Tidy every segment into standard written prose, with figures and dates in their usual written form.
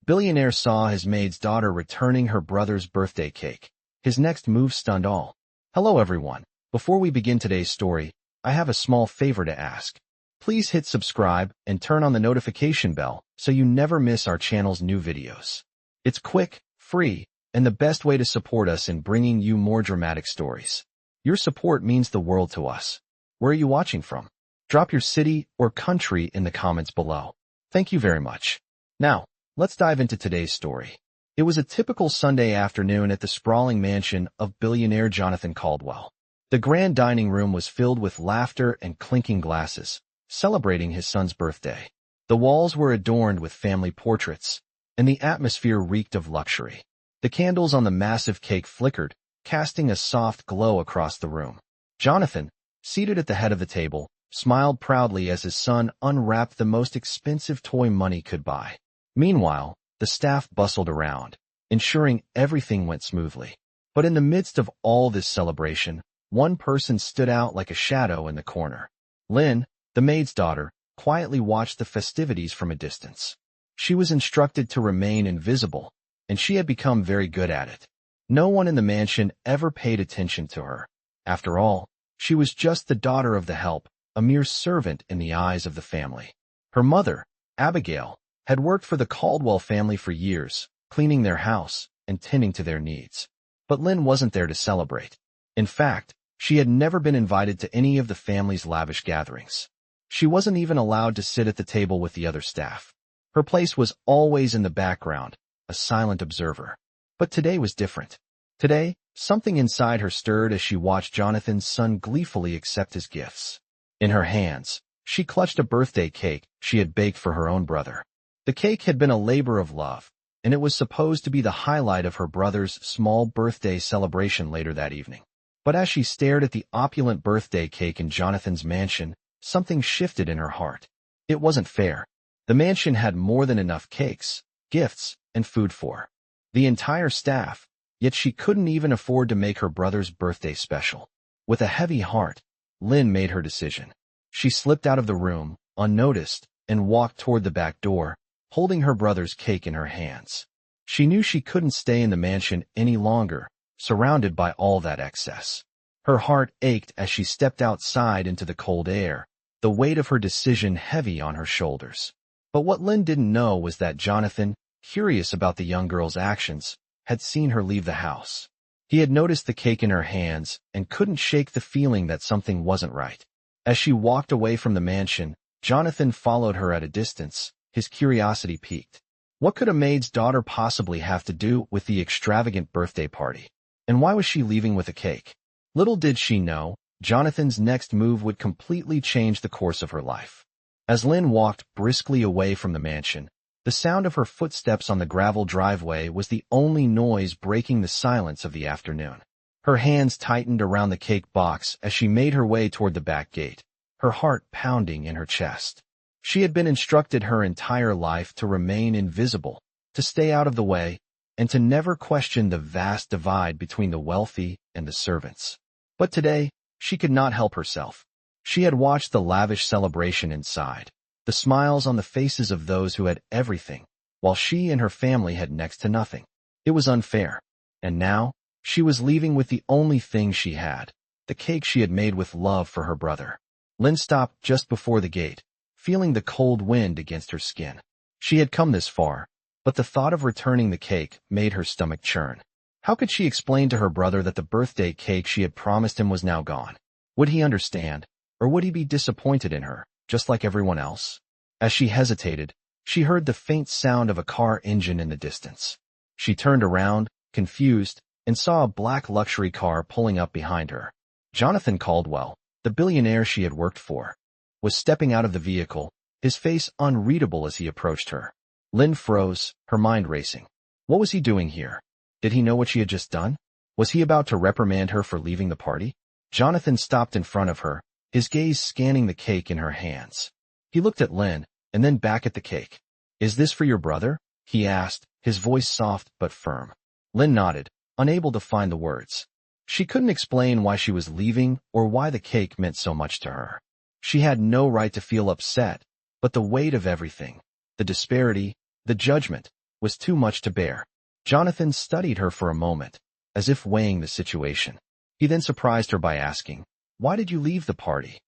Billionaire saw his maid's daughter returning her brother's birthday cake. His next move stunned all. Hello everyone. Before we begin today's story, I have a small favor to ask. Please hit subscribe and turn on the notification bell so you never miss our channel's new videos. It's quick, free, and the best way to support us in bringing you more dramatic stories. Your support means the world to us. Where are you watching from? Drop your city or country in the comments below. Thank you very much. Now, let's dive into today's story. It was a typical Sunday afternoon at the sprawling mansion of billionaire Jonathan Caldwell. The grand dining room was filled with laughter and clinking glasses, celebrating his son's birthday. The walls were adorned with family portraits, and the atmosphere reeked of luxury. The candles on the massive cake flickered, casting a soft glow across the room. Jonathan, seated at the head of the table, smiled proudly as his son unwrapped the most expensive toy money could buy. Meanwhile, the staff bustled around, ensuring everything went smoothly. But in the midst of all this celebration, one person stood out like a shadow in the corner. Lynn, the maid's daughter, quietly watched the festivities from a distance. She was instructed to remain invisible, and she had become very good at it. No one in the mansion ever paid attention to her. After all, she was just the daughter of the help, a mere servant in the eyes of the family. Her mother, Abigail, had worked for the Caldwell family for years, cleaning their house and tending to their needs. But Lynn wasn't there to celebrate. In fact, she had never been invited to any of the family's lavish gatherings. She wasn't even allowed to sit at the table with the other staff. Her place was always in the background, a silent observer. But today was different. Today, something inside her stirred as she watched Jonathan's son gleefully accept his gifts. In her hands, she clutched a birthday cake she had baked for her own brother. The cake had been a labor of love, and it was supposed to be the highlight of her brother's small birthday celebration later that evening. But as she stared at the opulent birthday cake in Jonathan's mansion, something shifted in her heart. It wasn't fair. The mansion had more than enough cakes, gifts, and food for the entire staff, yet she couldn't even afford to make her brother's birthday special. With a heavy heart, Lynn made her decision. She slipped out of the room, unnoticed, and walked toward the back door, holding her brother's cake in her hands. She knew she couldn't stay in the mansion any longer, surrounded by all that excess. Her heart ached as she stepped outside into the cold air, the weight of her decision heavy on her shoulders. But what Lynn didn't know was that Jonathan, curious about the young girl's actions, had seen her leave the house. He had noticed the cake in her hands and couldn't shake the feeling that something wasn't right. As she walked away from the mansion, Jonathan followed her at a distance, his curiosity piqued. What could a maid's daughter possibly have to do with the extravagant birthday party? And why was she leaving with a cake? Little did she know, Jonathan's next move would completely change the course of her life. As Lynn walked briskly away from the mansion, the sound of her footsteps on the gravel driveway was the only noise breaking the silence of the afternoon. Her hands tightened around the cake box as she made her way toward the back gate, her heart pounding in her chest. She had been instructed her entire life to remain invisible, to stay out of the way, and to never question the vast divide between the wealthy and the servants. But today, she could not help herself. She had watched the lavish celebration inside, the smiles on the faces of those who had everything, while she and her family had next to nothing. It was unfair. And now, she was leaving with the only thing she had, the cake she had made with love for her brother. Lynn stopped just before the gate, feeling the cold wind against her skin. She had come this far, but the thought of returning the cake made her stomach churn. How could she explain to her brother that the birthday cake she had promised him was now gone? Would he understand, or would he be disappointed in her, just like everyone else? As she hesitated, she heard the faint sound of a car engine in the distance. She turned around, confused, and saw a black luxury car pulling up behind her. Jonathan Caldwell, the billionaire she had worked for, was stepping out of the vehicle, his face unreadable as he approached her. Lynn froze, her mind racing. What was he doing here? Did he know what she had just done? Was he about to reprimand her for leaving the party? Jonathan stopped in front of her, his gaze scanning the cake in her hands. He looked at Lynn, and then back at the cake. "Is this for your brother?" he asked, his voice soft but firm. Lynn nodded, unable to find the words. She couldn't explain why she was leaving or why the cake meant so much to her. She had no right to feel upset, but the weight of everything, the disparity, the judgment, was too much to bear. Jonathan studied her for a moment, as if weighing the situation. He then surprised her by asking, "Why did you leave the party?"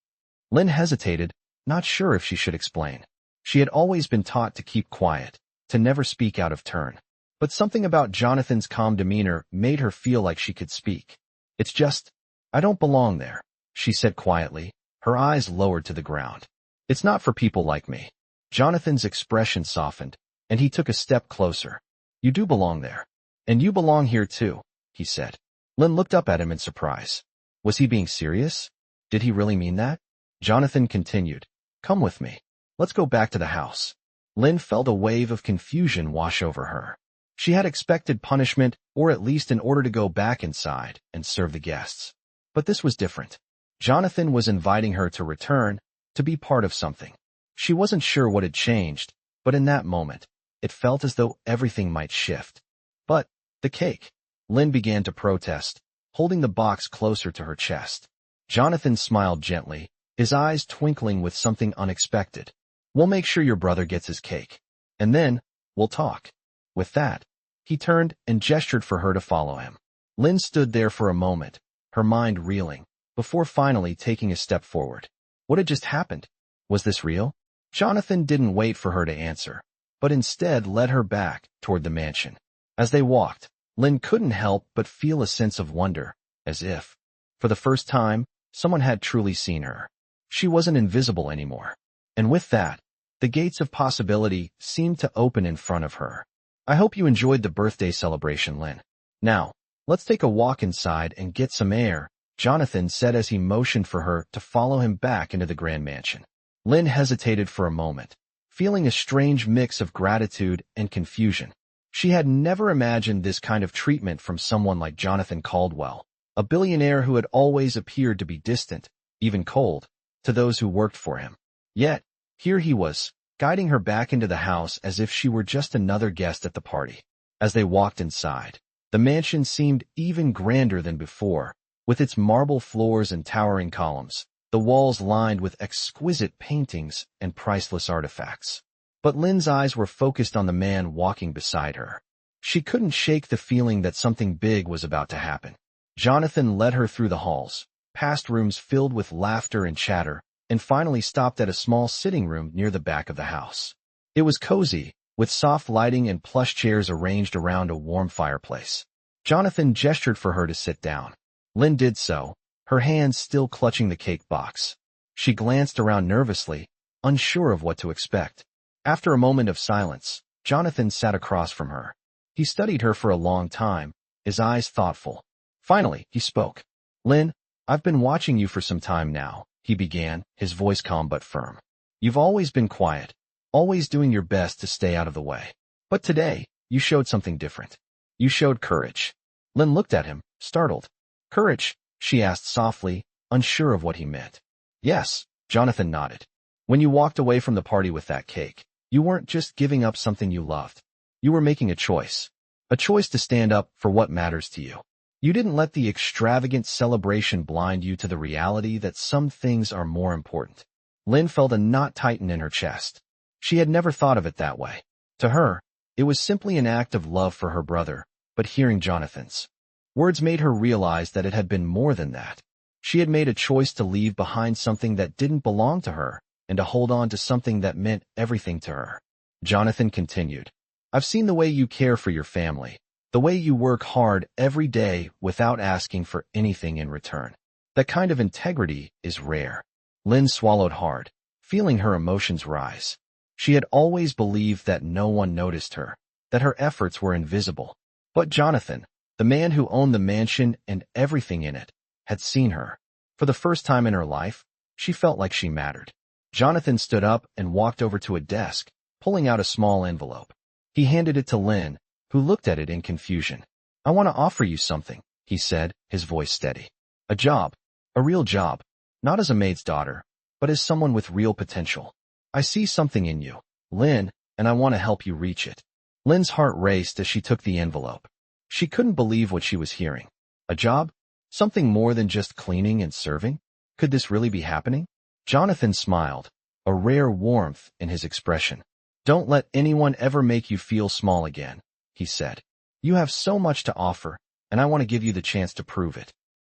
Lynn hesitated, not sure if she should explain. She had always byn taught to keep quiet, to never speak out of turn. But something about Jonathan's calm demeanor made her feel like she could speak. "It's just, I don't belong there," she said quietly, her eyes lowered to the ground. "It's not for people like me." Jonathan's expression softened, and he took a step closer. "You do belong there. And you belong here too," he said. Lynn looked up at him in surprise. Was he being serious? Did he really mean that? Jonathan continued, "Come with me. Let's go back to the house." Lynn felt a wave of confusion wash over her. She had expected punishment, or at least an order to go back inside and serve the guests. But this was different. Jonathan was inviting her to return, to be part of something. She wasn't sure what had changed, but in that moment, it felt as though everything might shift. "But, the cake," Lynn began to protest, holding the box closer to her chest. Jonathan smiled gently, his eyes twinkling with something unexpected. "We'll make sure your brother gets his cake. And then, we'll talk." With that, he turned and gestured for her to follow him. Lynn stood there for a moment, her mind reeling, before finally taking a step forward. What had just happened? Was this real? Jonathan didn't wait for her to answer, but instead led her back toward the mansion. As they walked, Lynn couldn't help but feel a sense of wonder, as if, for the first time, someone had truly seen her. She wasn't invisible anymore. And with that, the gates of possibility seemed to open in front of her. "I hope you enjoyed the birthday celebration, Lynn. Now, let's take a walk inside and get some air," Jonathan said as he motioned for her to follow him back into the grand mansion. Lynn hesitated for a moment, feeling a strange mix of gratitude and confusion. She had never imagined this kind of treatment from someone like Jonathan Caldwell, a billionaire who had always appeared to be distant, even cold, to those who worked for him. Yet, here he was, guiding her back into the house as if she were just another guest at the party. As they walked inside, the mansion seemed even grander than before, with its marble floors and towering columns, the walls lined with exquisite paintings and priceless artifacts. But Lynn's eyes were focused on the man walking beside her. She couldn't shake the feeling that something big was about to happen. Jonathan led her through the halls, past rooms filled with laughter and chatter, and finally stopped at a small sitting room near the back of the house. It was cozy, with soft lighting and plush chairs arranged around a warm fireplace. Jonathan gestured for her to sit down. Lynn did so, her hands still clutching the cake box. She glanced around nervously, unsure of what to expect. After a moment of silence, Jonathan sat across from her. He studied her for a long time, his eyes thoughtful. Finally, he spoke. "Lynn, I've been watching you for some time now," he began, his voice calm but firm. "You've always been quiet, always doing your best to stay out of the way. But today, you showed something different. You showed courage." Lynn looked at him, startled. "Courage?" she asked softly, unsure of what he meant. "Yes," Jonathan nodded. "When you walked away from the party with that cake, you weren't just giving up something you loved. You were making a choice to stand up for what matters to you. You didn't let the extravagant celebration blind you to the reality that some things are more important." Lynn felt a knot tighten in her chest. She had never thought of it that way. To her, it was simply an act of love for her brother, but hearing Jonathan's words made her realize that it had been more than that. She had made a choice to leave behind something that didn't belong to her, and to hold on to something that meant everything to her. Jonathan continued, "I've seen the way you care for your family, the way you work hard every day without asking for anything in return. That kind of integrity is rare." Lynn swallowed hard, feeling her emotions rise. She had always believed that no one noticed her, that her efforts were invisible. But Jonathan, the man who owned the mansion and everything in it, had seen her. For the first time in her life, she felt like she mattered. Jonathan stood up and walked over to a desk, pulling out a small envelope. He handed it to Lynn, who looked at it in confusion. "I want to offer you something," he said, his voice steady. "A job. A real job. Not as a maid's daughter, but as someone with real potential. I see something in you, Lynn, and I want to help you reach it." Lynn's heart raced as she took the envelope. She couldn't believe what she was hearing. A job? Something more than just cleaning and serving? Could this really be happening? Jonathan smiled, a rare warmth in his expression. Don't let anyone ever make you feel small again, he said. You have so much to offer, and I want to give you the chance to prove it.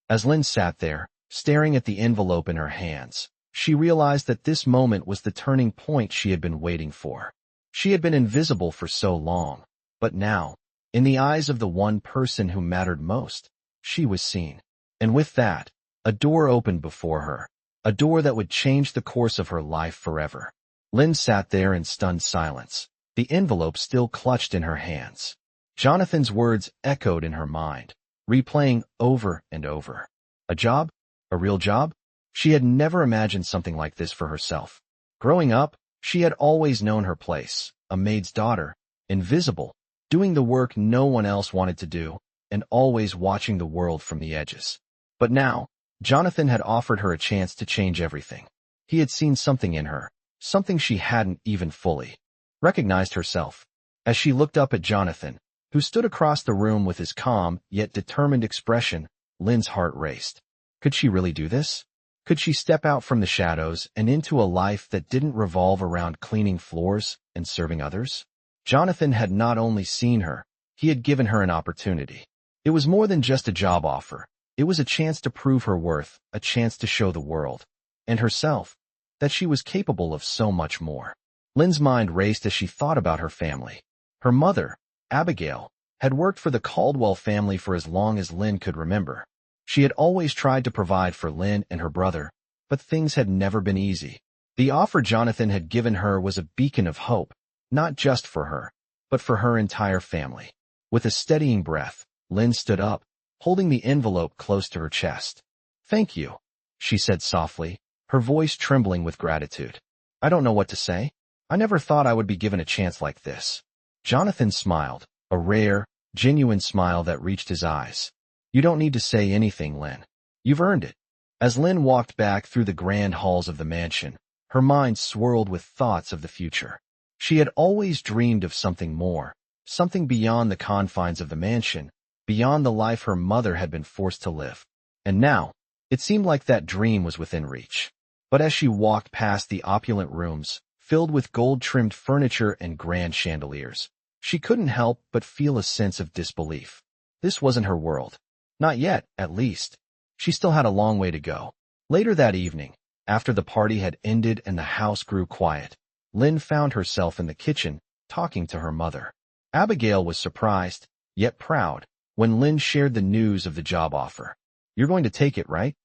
As Lynn sat there, staring at the envelope in her hands, she realized that this moment was the turning point she had been waiting for. She had been invisible for so long, but now, in the eyes of the one person who mattered most, she was seen. And with that, a door opened before her, a door that would change the course of her life forever. Lynn sat there in stunned silence, the envelope still clutched in her hands. Jonathan's words echoed in her mind, replaying over and over. A job? A real job? She had never imagined something like this for herself. Growing up, she had always known her place, a maid's daughter, invisible, doing the work no one else wanted to do, and always watching the world from the edges. But now, Jonathan had offered her a chance to change everything. He had seen something in her, something she hadn't even fully recognized herself. As she looked up at Jonathan, who stood across the room with his calm yet determined expression, Lynn's heart raced. Could she really do this? Could she step out from the shadows and into a life that didn't revolve around cleaning floors and serving others? Jonathan had not only seen her, he had given her an opportunity. It was more than just a job offer. It was a chance to prove her worth, a chance to show the world, and herself, that she was capable of so much more. Lynn's mind raced as she thought about her family. Her mother, Abigail, had worked for the Caldwell family for as long as Lynn could remember. She had always tried to provide for Lynn and her brother, but things had never been easy. The offer Jonathan had given her was a beacon of hope, not just for her, but for her entire family. With a steadying breath, Lynn stood up, holding the envelope close to her chest. "Thank you," she said softly, her voice trembling with gratitude. "I don't know what to say. I never thought I would be given a chance like this." Jonathan smiled, a rare, genuine smile that reached his eyes. "You don't need to say anything, Lynn. You've earned it." As Lynn walked back through the grand halls of the mansion, her mind swirled with thoughts of the future. She had always dreamed of something more, something beyond the confines of the mansion, beyond the life her mother had been forced to live. And now, it seemed like that dream was within reach. But as she walked past the opulent rooms, filled with gold-trimmed furniture and grand chandeliers, she couldn't help but feel a sense of disbelief. This wasn't her world. Not yet, at least. She still had a long way to go. Later that evening, after the party had ended and the house grew quiet, Lynn found herself in the kitchen, talking to her mother. Abigail was surprised, yet proud, when Lynn shared the news of the job offer. "You're going to take it, right?"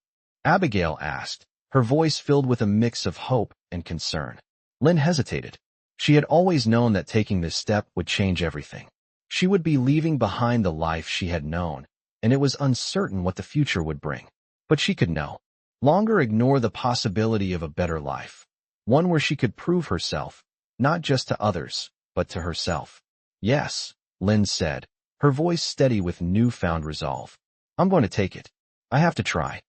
Abigail asked, her voice filled with a mix of hope and concern. Lynn hesitated. She had always known that taking this step would change everything. She would be leaving behind the life she had known, and it was uncertain what the future would bring. But she could no longer ignore the possibility of a better life, one where she could prove herself, not just to others, but to herself. "Yes," Lynn said, her voice steady with newfound resolve. "I'm going to take it. I have to try."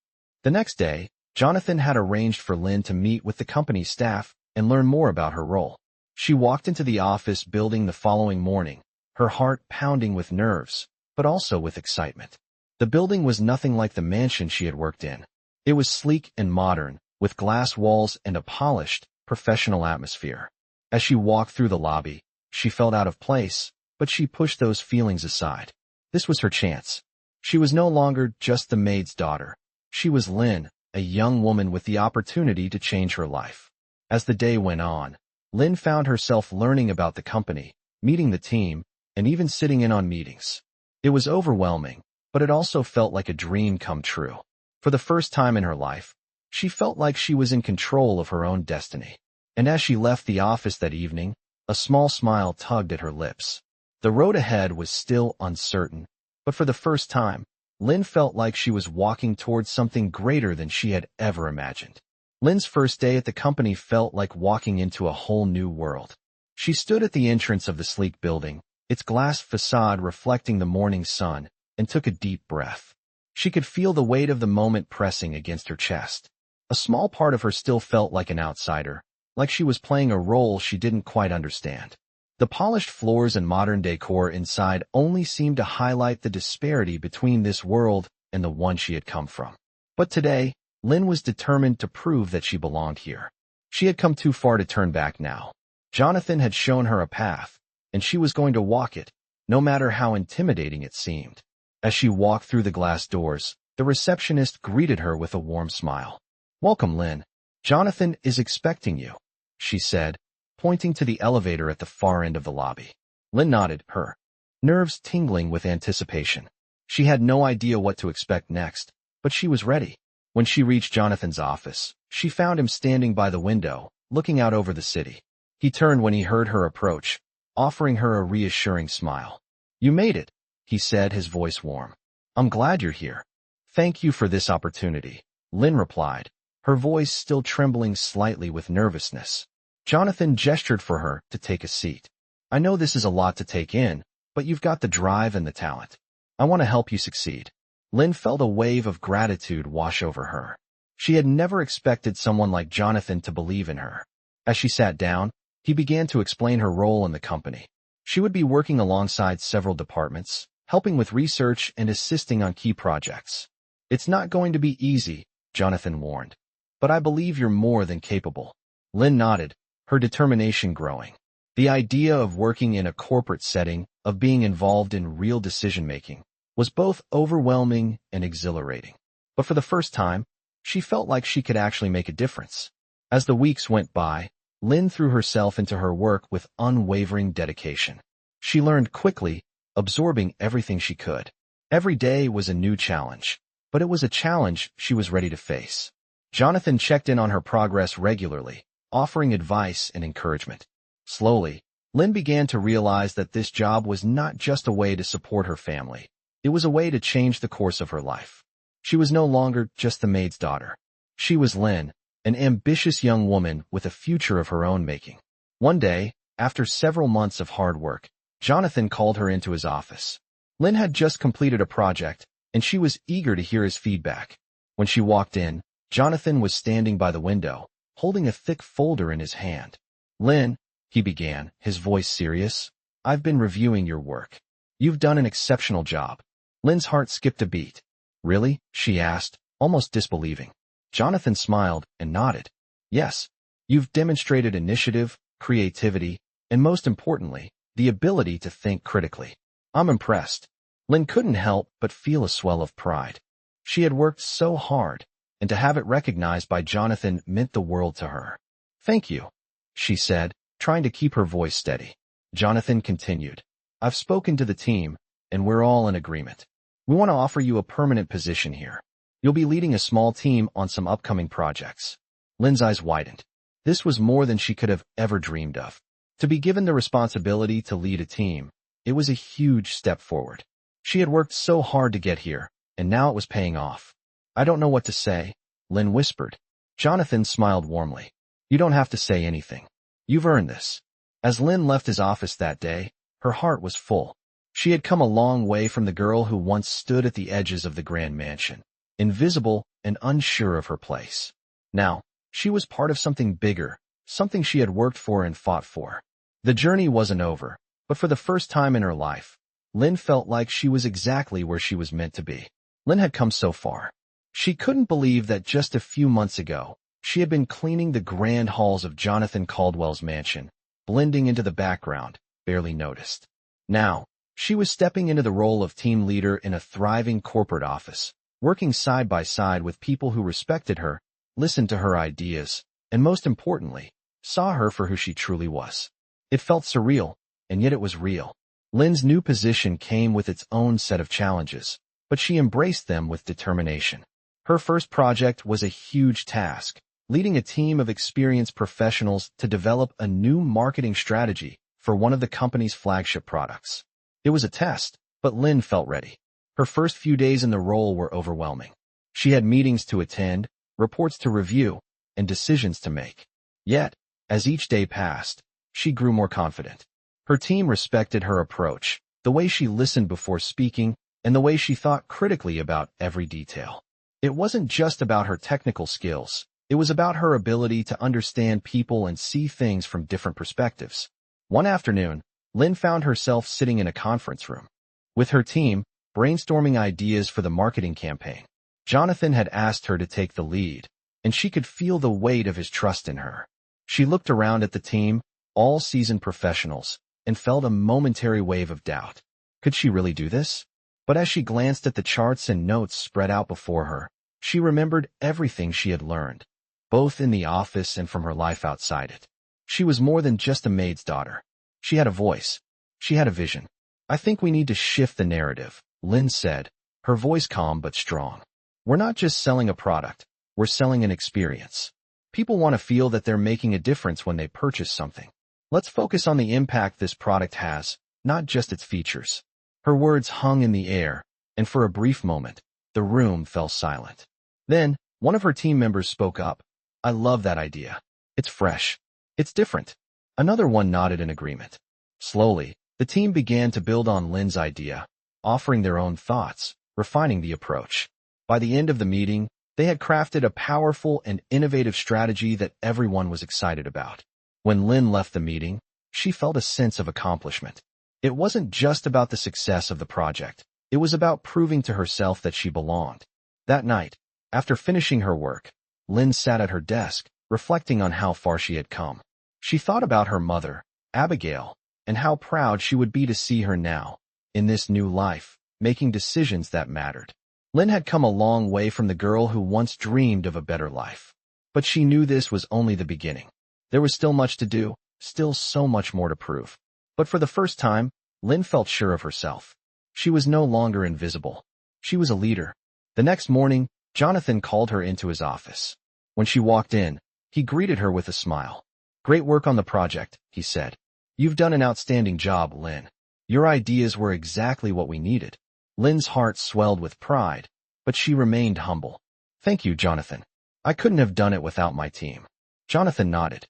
The next day, Jonathan had arranged for Lynn to meet with the company's staff and learn more about her role. She walked into the office building the following morning, her heart pounding with nerves, but also with excitement. The building was nothing like the mansion she had worked in. It was sleek and modern, with glass walls and a polished, professional atmosphere. As she walked through the lobby, she felt out of place, but she pushed those feelings aside. This was her chance. She was no longer just the maid's daughter. She was Lynn, a young woman with the opportunity to change her life. As the day went on, Lynn found herself learning about the company, meeting the team, and even sitting in on meetings. It was overwhelming, but it also felt like a dream come true. For the first time in her life, she felt like she was in control of her own destiny. And as she left the office that evening, a small smile tugged at her lips. The road ahead was still uncertain, but for the first time, Lynn felt like she was walking towards something greater than she had ever imagined. Lynn's first day at the company felt like walking into a whole new world. She stood at the entrance of the sleek building, its glass facade reflecting the morning sun, and took a deep breath. She could feel the weight of the moment pressing against her chest. A small part of her still felt like an outsider, like she was playing a role she didn't quite understand. The polished floors and modern decor inside only seemed to highlight the disparity between this world and the one she had come from. But today, Lynn was determined to prove that she belonged here. She had come too far to turn back now. Jonathan had shown her a path, and she was going to walk it, no matter how intimidating it seemed. As she walked through the glass doors, the receptionist greeted her with a warm smile. "Welcome, Lynn. Jonathan is expecting you," she said, pointing to the elevator at the far end of the lobby. Lynn nodded, her nerves tingling with anticipation. She had no idea what to expect next, but she was ready. When she reached Jonathan's office, she found him standing by the window, looking out over the city. He turned when he heard her approach, offering her a reassuring smile. "You made it," he said, his voice warm. "I'm glad you're here." "Thank you for this opportunity," Lynn replied, her voice still trembling slightly with nervousness. Jonathan gestured for her to take a seat. "I know this is a lot to take in, but you've got the drive and the talent. I want to help you succeed." Lynn felt a wave of gratitude wash over her. She had never expected someone like Jonathan to believe in her. As she sat down, he began to explain her role in the company. She would be working alongside several departments, helping with research and assisting on key projects. "It's not going to be easy," Jonathan warned, "but I believe you're more than capable." Lynn nodded, her determination growing. The idea of working in a corporate setting, of being involved in real decision-making, was both overwhelming and exhilarating. But for the first time, she felt like she could actually make a difference. As the weeks went by, Lynn threw herself into her work with unwavering dedication. She learned quickly, absorbing everything she could. Every day was a new challenge, but it was a challenge she was ready to face. Jonathan checked in on her progress regularly, offering advice and encouragement. Slowly, Lynn began to realize that this job was not just a way to support her family. It was a way to change the course of her life. She was no longer just the maid's daughter. She was Lynn, an ambitious young woman with a future of her own making. One day, after several months of hard work, Jonathan called her into his office. Lynn had just completed a project, and she was eager to hear his feedback. When she walked in, Jonathan was standing by the window, holding a thick folder in his hand. "Lynn," he began, his voice serious, "I've been reviewing your work. You've done an exceptional job." Lynn's heart skipped a beat. "Really?" she asked, almost disbelieving. Jonathan smiled and nodded. "Yes, you've demonstrated initiative, creativity, and most importantly, the ability to think critically. I'm impressed." Lynn couldn't help but feel a swell of pride. She had worked so hard, and to have it recognized by Jonathan meant the world to her. "Thank you," she said, trying to keep her voice steady. Jonathan continued, "I've spoken to the team, and we're all in agreement. We want to offer you a permanent position here. You'll be leading a small team on some upcoming projects." Lynn's eyes widened. This was more than she could have ever dreamed of. To be given the responsibility to lead a team, it was a huge step forward. She had worked so hard to get here, and now it was paying off. "I don't know what to say," Lynn whispered. Jonathan smiled warmly. "You don't have to say anything. You've earned this." As Lynn left his office that day, her heart was full. She had come a long way from the girl who once stood at the edges of the grand mansion, invisible and unsure of her place. Now, she was part of something bigger, something she had worked for and fought for. The journey wasn't over, but for the first time in her life, Lynn felt like she was exactly where she was meant to be. Lynn had come so far. She couldn't believe that just a few months ago, she had been cleaning the grand halls of Jonathan Caldwell's mansion, blending into the background, barely noticed. Now, she was stepping into the role of team leader in a thriving corporate office, working side by side with people who respected her, listened to her ideas, and most importantly, saw her for who she truly was. It felt surreal, and yet it was real. Lynn's new position came with its own set of challenges, but she embraced them with determination. Her first project was a huge task, leading a team of experienced professionals to develop a new marketing strategy for one of the company's flagship products. It was a test, but Lynn felt ready. Her first few days in the role were overwhelming. She had meetings to attend, reports to review, and decisions to make. Yet, as each day passed, she grew more confident. Her team respected her approach, the way she listened before speaking, and the way she thought critically about every detail. It wasn't just about her technical skills. It was about her ability to understand people and see things from different perspectives. One afternoon, Lynn found herself sitting in a conference room with her team, brainstorming ideas for the marketing campaign. Jonathan had asked her to take the lead, and she could feel the weight of his trust in her. She looked around at the team, all seasoned professionals, and felt a momentary wave of doubt. Could she really do this? But as she glanced at the charts and notes spread out before her, she remembered everything she had learned, both in the office and from her life outside it. She was more than just a maid's daughter. She had a voice. She had a vision. I think we need to shift the narrative, Lynn said, her voice calm but strong. We're not just selling a product, we're selling an experience. People want to feel that they're making a difference when they purchase something. Let's focus on the impact this product has, not just its features. Her words hung in the air, and for a brief moment, the room fell silent. Then, one of her team members spoke up. I love that idea. It's fresh. It's different. Another one nodded in agreement. Slowly, the team began to build on Lynn's idea, offering their own thoughts, refining the approach. By the end of the meeting, they had crafted a powerful and innovative strategy that everyone was excited about. When Lynn left the meeting, she felt a sense of accomplishment. It wasn't just about the success of the project. It was about proving to herself that she belonged. That night, after finishing her work, Lynn sat at her desk, reflecting on how far she had come. She thought about her mother, Abigail, and how proud she would be to see her now, in this new life, making decisions that mattered. Lynn had come a long way from the girl who once dreamed of a better life. But she knew this was only the beginning. There was still much to do, still so much more to prove. But for the first time, Lynn felt sure of herself. She was no longer invisible. She was a leader. The next morning, Jonathan called her into his office. When she walked in, he greeted her with a smile. Great work on the project, he said. You've done an outstanding job, Lynn. Your ideas were exactly what we needed. Lynn's heart swelled with pride, but she remained humble. Thank you, Jonathan. I couldn't have done it without my team. Jonathan nodded.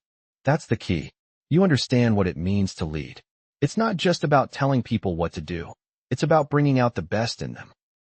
That's the key. You understand what it means to lead. It's not just about telling people what to do. It's about bringing out the best in them.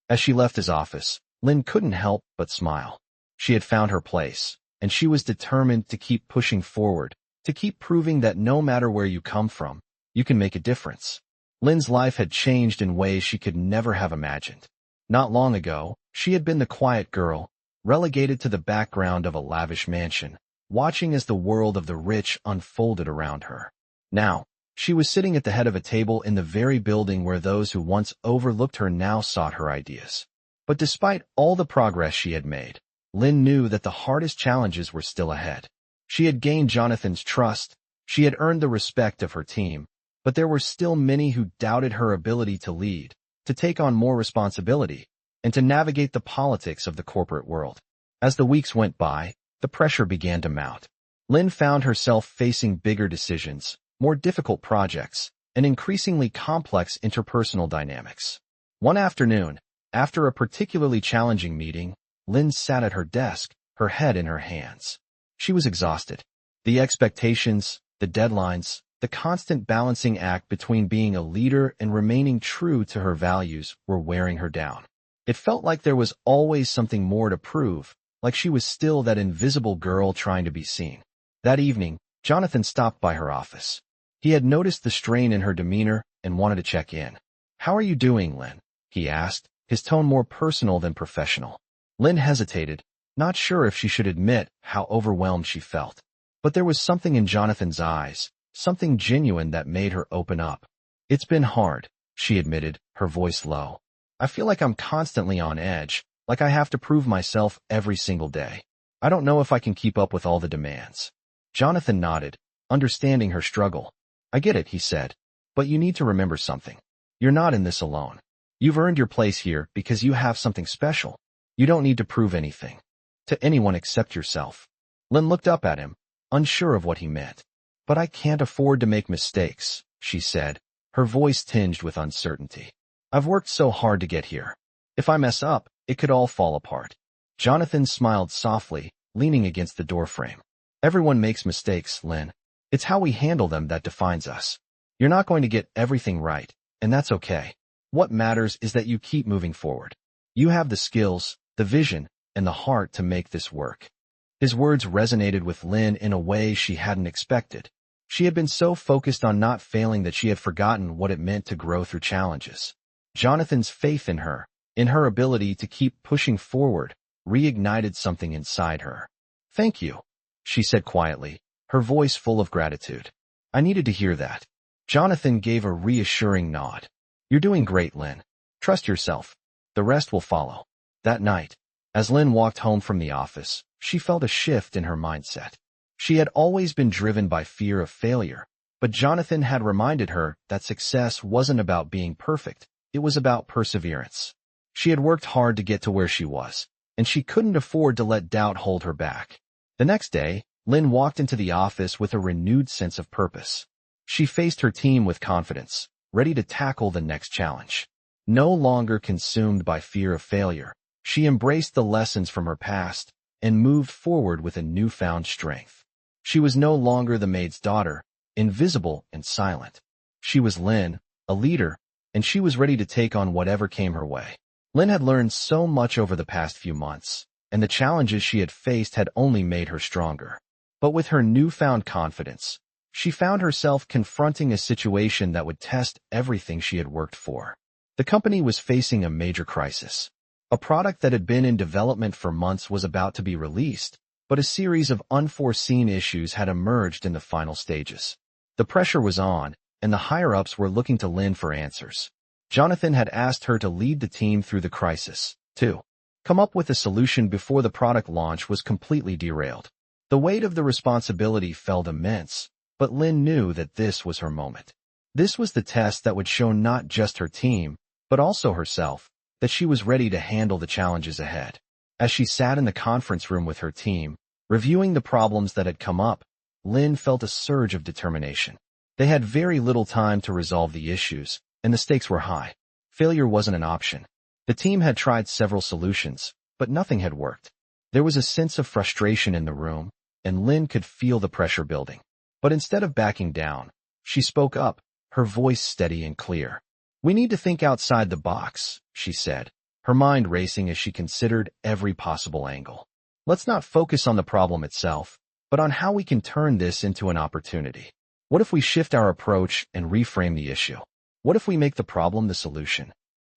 As she left his office, Lynn couldn't help but smile. She had found her place, and she was determined to keep pushing forward, to keep proving that no matter where you come from, you can make a difference. Lynn's life had changed in ways she could never have imagined. Not long ago, she had been the quiet girl, relegated to the background of a lavish mansion, watching as the world of the rich unfolded around her. Now, she was sitting at the head of a table in the very building where those who once overlooked her now sought her ideas. But despite all the progress she had made, Lynn knew that the hardest challenges were still ahead. She had gained Jonathan's trust, she had earned the respect of her team, but there were still many who doubted her ability to lead, to take on more responsibility, and to navigate the politics of the corporate world. As the weeks went by, the pressure began to mount. Lynn found herself facing bigger decisions, more difficult projects, and increasingly complex interpersonal dynamics. One afternoon, after a particularly challenging meeting, Lynn sat at her desk, her head in her hands. She was exhausted. The expectations, the deadlines, the constant balancing act between being a leader and remaining true to her values were wearing her down. It felt like there was always something more to prove, like she was still that invisible girl trying to be seen. That evening, Jonathan stopped by her office. He had noticed the strain in her demeanor and wanted to check in. How are you doing, Lynn? He asked, his tone more personal than professional. Lynn hesitated, not sure if she should admit how overwhelmed she felt. But there was something in Jonathan's eyes, something genuine that made her open up. It's been hard, she admitted, her voice low. I feel like I'm constantly on edge, like I have to prove myself every single day. I don't know if I can keep up with all the demands. Jonathan nodded, understanding her struggle. I get it, he said. But you need to remember something. You're not in this alone. You've earned your place here because you have something special. You don't need to prove anything to anyone except yourself. Lynn looked up at him, unsure of what he meant. But I can't afford to make mistakes, she said, her voice tinged with uncertainty. I've worked so hard to get here. If I mess up, it could all fall apart. Jonathan smiled softly, leaning against the doorframe. Everyone makes mistakes, Lynn. It's how we handle them that defines us. You're not going to get everything right, and that's okay. What matters is that you keep moving forward. You have the skills, the vision, and the heart to make this work. His words resonated with Lynn in a way she hadn't expected. She had been so focused on not failing that she had forgotten what it meant to grow through challenges. Jonathan's faith in her ability to keep pushing forward, reignited something inside her. Thank you, she said quietly, her voice full of gratitude. I needed to hear that. Jonathan gave a reassuring nod. You're doing great, Lynn. Trust yourself. The rest will follow. That night, as Lynn walked home from the office, she felt a shift in her mindset. She had always been driven by fear of failure, but Jonathan had reminded her that success wasn't about being perfect, it was about perseverance. She had worked hard to get to where she was, and she couldn't afford to let doubt hold her back. The next day, Lynn walked into the office with a renewed sense of purpose. She faced her team with confidence, ready to tackle the next challenge. No longer consumed by fear of failure, she embraced the lessons from her past and moved forward with a newfound strength. She was no longer the maid's daughter, invisible and silent. She was Lynn, a leader, and she was ready to take on whatever came her way. Lynn had learned so much over the past few months, and the challenges she had faced had only made her stronger. But with her newfound confidence, she found herself confronting a situation that would test everything she had worked for. The company was facing a major crisis. A product that had been in development for months was about to be released, but a series of unforeseen issues had emerged in the final stages. The pressure was on, and the higher-ups were looking to Lynn for answers. Jonathan had asked her to lead the team through the crisis, to come up with a solution before the product launch was completely derailed. The weight of the responsibility felt immense, but Lynn knew that this was her moment. This was the test that would show not just her team, but also herself, that she was ready to handle the challenges ahead. As she sat in the conference room with her team, reviewing the problems that had come up, Lynn felt a surge of determination. They had very little time to resolve the issues, and the stakes were high. Failure wasn't an option. The team had tried several solutions, but nothing had worked. There was a sense of frustration in the room, and Lynn could feel the pressure building. But instead of backing down, she spoke up, her voice steady and clear. "We need to think outside the box," she said, her mind racing as she considered every possible angle. "Let's not focus on the problem itself, but on how we can turn this into an opportunity. What if we shift our approach and reframe the issue? What if we make the problem the solution?"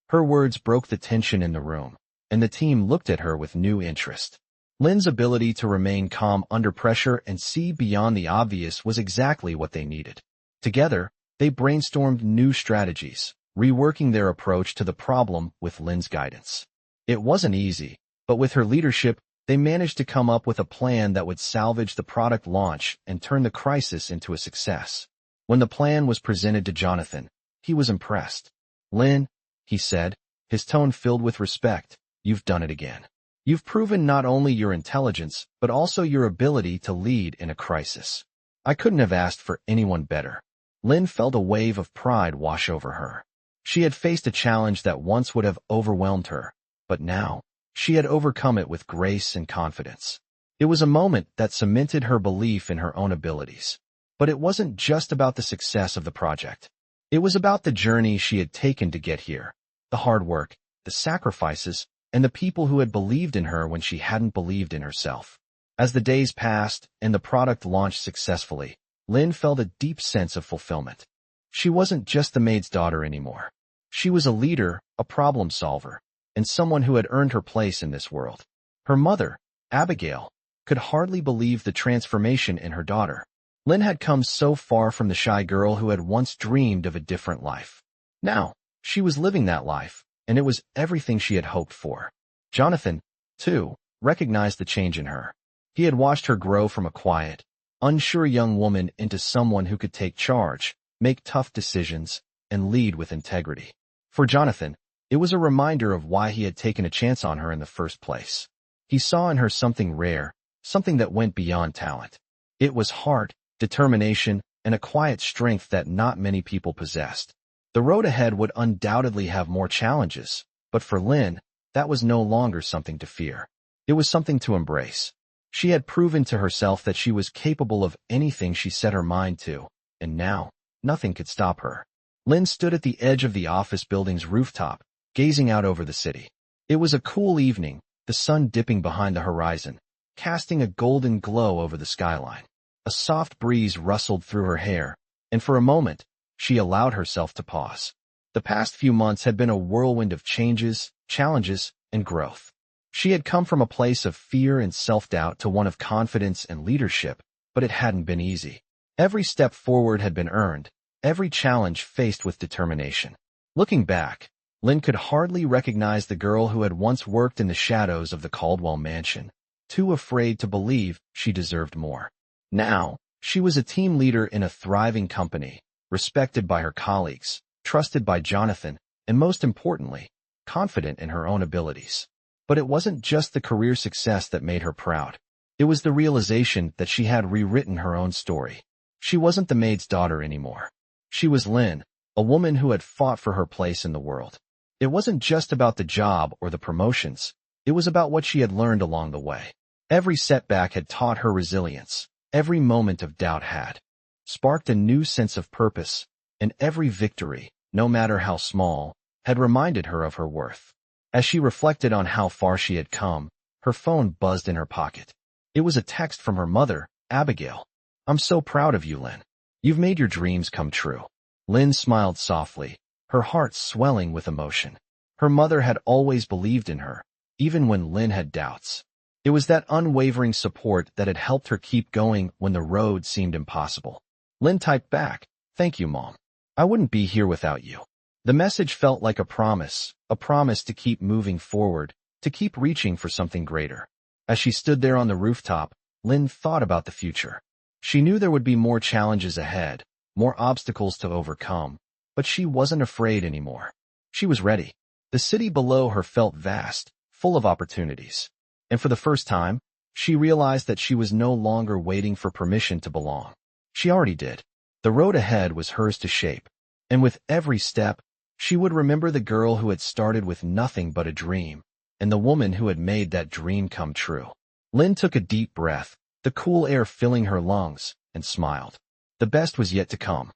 Her words broke the tension in the room, and the team looked at her with new interest. Lynn's ability to remain calm under pressure and see beyond the obvious was exactly what they needed. Together, they brainstormed new strategies, reworking their approach to the problem with Lynn's guidance. It wasn't easy, but with her leadership, they managed to come up with a plan that would salvage the product launch and turn the crisis into a success. When the plan was presented to Jonathan, he was impressed. "Lynn," he said, his tone filled with respect, "you've done it again. You've proven not only your intelligence, but also your ability to lead in a crisis. I couldn't have asked for anyone better." Lynn felt a wave of pride wash over her. She had faced a challenge that once would have overwhelmed her, but now, she had overcome it with grace and confidence. It was a moment that cemented her belief in her own abilities. But it wasn't just about the success of the project. It was about the journey she had taken to get here, the hard work, the sacrifices, and the people who had believed in her when she hadn't believed in herself. As the days passed and the product launched successfully, Lynn felt a deep sense of fulfillment. She wasn't just the maid's daughter anymore. She was a leader, a problem solver, and someone who had earned her place in this world. Her mother, Abigail, could hardly believe the transformation in her daughter. Lynn had come so far from the shy girl who had once dreamed of a different life. Now, she was living that life, and it was everything she had hoped for. Jonathan, too, recognized the change in her. He had watched her grow from a quiet, unsure young woman into someone who could take charge, make tough decisions, and lead with integrity. For Jonathan, it was a reminder of why he had taken a chance on her in the first place. He saw in her something rare, something that went beyond talent. It was heart, determination, and a quiet strength that not many people possessed. The road ahead would undoubtedly have more challenges, but for Lynn, that was no longer something to fear. It was something to embrace. She had proven to herself that she was capable of anything she set her mind to, and now, nothing could stop her. Lynn stood at the edge of the office building's rooftop, gazing out over the city. It was a cool evening, the sun dipping behind the horizon, casting a golden glow over the skyline. A soft breeze rustled through her hair, and for a moment, she allowed herself to pause. The past few months had been a whirlwind of changes, challenges, and growth. She had come from a place of fear and self-doubt to one of confidence and leadership, but it hadn't been easy. Every step forward had been earned, every challenge faced with determination. Looking back, Lynn could hardly recognize the girl who had once worked in the shadows of the Caldwell mansion, too afraid to believe she deserved more. Now, she was a team leader in a thriving company, respected by her colleagues, trusted by Jonathan, and most importantly, confident in her own abilities. But it wasn't just the career success that made her proud. It was the realization that she had rewritten her own story. She wasn't the maid's daughter anymore. She was Lynn, a woman who had fought for her place in the world. It wasn't just about the job or the promotions. It was about what she had learned along the way. Every setback had taught her resilience. Every moment of doubt had sparked a new sense of purpose, and every victory, no matter how small, had reminded her of her worth. As she reflected on how far she had come, her phone buzzed in her pocket. It was a text from her mother, Abigail. "I'm so proud of you, Lynn. You've made your dreams come true." Lynn smiled softly, her heart swelling with emotion. Her mother had always believed in her, even when Lynn had doubts. It was that unwavering support that had helped her keep going when the road seemed impossible. Lynn typed back, "Thank you, Mom. I wouldn't be here without you." The message felt like a promise to keep moving forward, to keep reaching for something greater. As she stood there on the rooftop, Lynn thought about the future. She knew there would be more challenges ahead, more obstacles to overcome, but she wasn't afraid anymore. She was ready. The city below her felt vast, full of opportunities. And for the first time, she realized that she was no longer waiting for permission to belong. She already did. The road ahead was hers to shape, and with every step, she would remember the girl who had started with nothing but a dream, and the woman who had made that dream come true. Lynn took a deep breath, the cool air filling her lungs, and smiled. The best was yet to come.